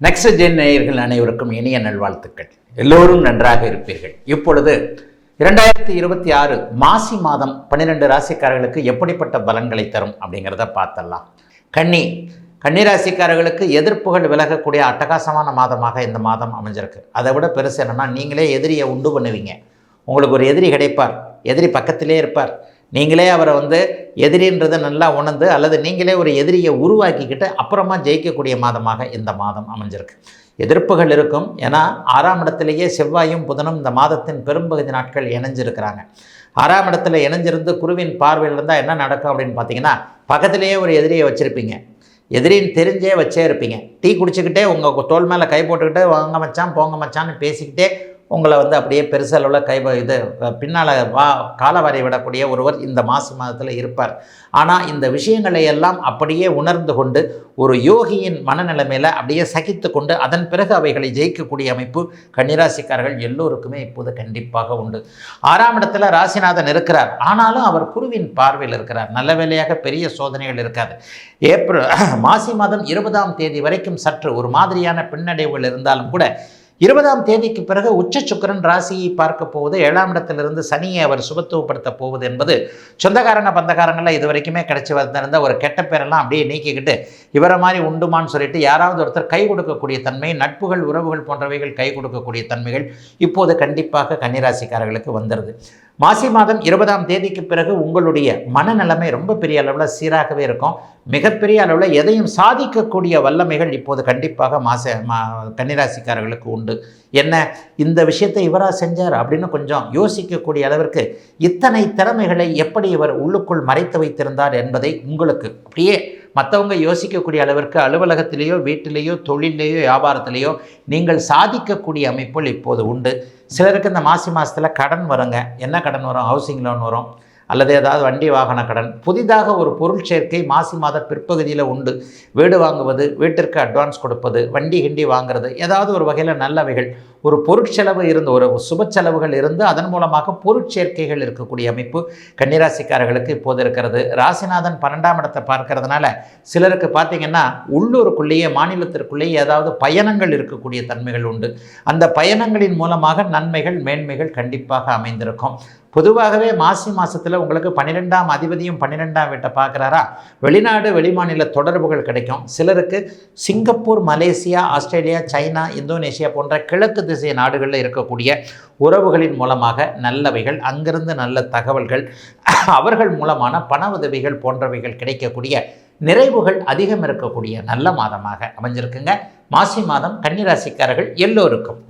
Next gen நேயர்கள் அனைவருக்கும் இனிய நல்வாழ்த்துக்கள். எல்லோரும் நன்றாக இருப்பீர்கள். இப்பொழுது 2026 மாசி மாதம் 12 ராசிக்காரர்களுக்கு எப்படிப்பட்ட பலன்களை தரும் அப்படிங்கிறத பார்த்தலாம். கன்னி ராசிக்காரர்களுக்கு எதிர்ப்புகள் விலகக்கூடிய அட்டகாசமான மாதமாக இந்த மாதம் அமைஞ்சிருக்கு. அதை விட பெருசு என்னென்னா, நீங்களே எதிரியை உண்டு பண்ணுவீங்க. உங்களுக்கு ஒரு எதிரி கிடைப்பார், எதிரி பக்கத்திலே இருப்பார். நீங்களே அவரை எதிரின்றதை நல்லா உணர்ந்து அல்லது நீங்களே ஒரு எதிரியை உருவாக்கிக்கிட்டு அப்புறமா ஜெயிக்கக்கூடிய மாதமாக இந்த மாதம் அமைஞ்சிருக்கு. எதிர்ப்புகள் இருக்கும். ஏன்னா 6ஆம் இடத்திலேயே செவ்வாயும் புதனும் இந்த மாதத்தின் பெரும்பகுதி நாட்கள் இணைஞ்சிருக்கிறாங்க. 6ஆம் இடத்துல இணைஞ்சிருந்து குருவின் பார்வையில் இருந்தால் என்ன நடக்கும் அப்படின்னு பார்த்தீங்கன்னா, பக்கத்திலேயே ஒரு எதிரியை வச்சுருப்பீங்க. எதிரின்னு தெரிஞ்சே வச்சே இருப்பீங்க. டீ குடிச்சிக்கிட்டே உங்கள் தோல் மேலே கை போட்டுக்கிட்டு வாங்க மச்சான் போங்க மச்சான்னு பேசிக்கிட்டே உங்களை அப்படியே பெருசளவில் பின்னால் காலவாரி விடக்கூடிய ஒருவர் இந்த மாசி மாதத்தில் இருப்பார். ஆனால் இந்த விஷயங்களை எல்லாம் அப்படியே உணர்ந்து கொண்டு ஒரு யோகியின் மனநிலைமையில் அப்படியே சகித்து கொண்டு அதன் பிறகு அவைகளை ஜெயிக்கக்கூடிய அமைப்பு கன்னிராசிக்காரர்கள் எல்லோருக்குமே இப்போது கண்டிப்பாக உண்டு. 6ஆம் இடத்துல ராசிநாதன் இருக்கிறார். ஆனாலும் அவர் குருவின் பார்வையில் இருக்கிறார். நல்ல வேளையாக பெரிய சோதனைகள் இருக்காது. மாசி மாதம் 20ஆம் தேதி வரைக்கும் சற்று ஒரு மாதிரியான பின்னடைவுகள் இருந்தாலும் கூட 20ஆம் தேதிக்கு பிறகு உச்ச சுக்கிரன் ராசியை பார்க்க போவது, 7ஆம் இடத்திலிருந்து சனியை அவர் சுபத்துவப்படுத்த போவது என்பது சொந்தக்காரங்க பந்தக்காரங்களாம் இது வரைக்குமே கிடைச்சி வந்திருந்த ஒரு கெட்ட பேரெல்லாம் அப்படியே நீக்கிக்கிட்டு இவரை மாதிரி உண்டுமான்னு சொல்லிட்டு யாராவது ஒருத்தர் கை கொடுக்கக்கூடிய தன்மை, நட்புகள் உறவுகள் போன்றவைகள் கை கொடுக்கக்கூடிய தன்மைகள் இப்போது கண்டிப்பாக கன்னிராசிக்காரர்களுக்கு வந்துடுது. மாசி மாதம் 20ஆம் தேதிக்கு பிறகு உங்களுடைய மனநிலைமை ரொம்ப பெரிய அளவில் சீராகவே இருக்கும். மிகப்பெரிய அளவில் எதையும் சாதிக்கக்கூடிய வல்லமைகள் இப்போது கண்டிப்பாக கன்னிராசிக்காரர்களுக்கு உண்டு. என்ன இந்த விஷயத்தை இவராக செஞ்சார் அப்படின்னு கொஞ்சம் யோசிக்கக்கூடிய அளவிற்கு இத்தனை திறமைகளை எப்படி இவர் உள்ளுக்குள் மறைத்து வைத்திருந்தார் என்பதை உங்களுக்கு அப்படியே மற்றவங்க யோசிக்கக்கூடிய அளவிற்கு அலுவலகத்திலேயோ வீட்டிலேயோ தொழிலேயோ வியாபாரத்திலேயோ நீங்கள் சாதிக்கக்கூடிய அமைப்புகள் இப்போது உண்டு. சிலருக்கு இந்த மாசி மாதத்தில் கடன் வருங்க. என்ன கடன் வரும்? ஹவுசிங் லோன் வரும், அல்லது ஏதாவது வண்டி வாகன கடன். புதிதாக ஒரு பொருள் சேர்க்கை மாசி மாத பிற்பகுதியில் உண்டு. வீடு வாங்குவது, வீட்டிற்கு அட்வான்ஸ் கொடுப்பது, வண்டி கிண்டி வாங்குறது, ஏதாவது ஒரு வகையில் நல்லவைகள், ஒரு பொருட்செலவு இருந்து ஒரு சுப செலவுகள் இருந்து அதன் மூலமாக பொருட்சேர்க்கைகள் இருக்கக்கூடிய அமைப்பு கன்னிராசிக்காரர்களுக்கு இப்போது இருக்கிறது. ராசிநாதன் 12ஆம் இடத்தை பார்க்கறதுனால சிலருக்கு பார்த்திங்கன்னா உள்ளூருக்குள்ளேயே மாநிலத்திற்குள்ளேயே ஏதாவது பயணங்கள் இருக்கக்கூடிய தன்மைகள் உண்டு. அந்த பயணங்களின் மூலமாக நன்மைகள் மேன்மைகள் கண்டிப்பாக அமைந்திருக்கும். பொதுவாகவே மாசி மாதத்தில் உங்களுக்கு 12ஆம் அதிபதியும் 12ஆம் வீட்டை பார்க்குறாரா, வெளிநாடு வெளிமாநில தொடர்புகள் கிடைக்கும். சிலருக்கு Singapore, Malaysia, Australia, China, Indonesia போன்ற கிழக்கு திசை நாடுகளில் இருக்கக்கூடிய உறவுகளின் மூலமாக நல்லவைகள், அங்கிருந்து நல்ல தகவல்கள், அவர்கள் மூலமான பண உதவிகள் போன்றவைகள் கிடைக்கக்கூடிய நிறைவுகள் அதிகம் இருக்கக்கூடிய நல்ல மாதமாக அமைஞ்சிருக்குங்க மாசி மாதம் கன்னிராசிக்காரர்கள் எல்லோருக்கும்.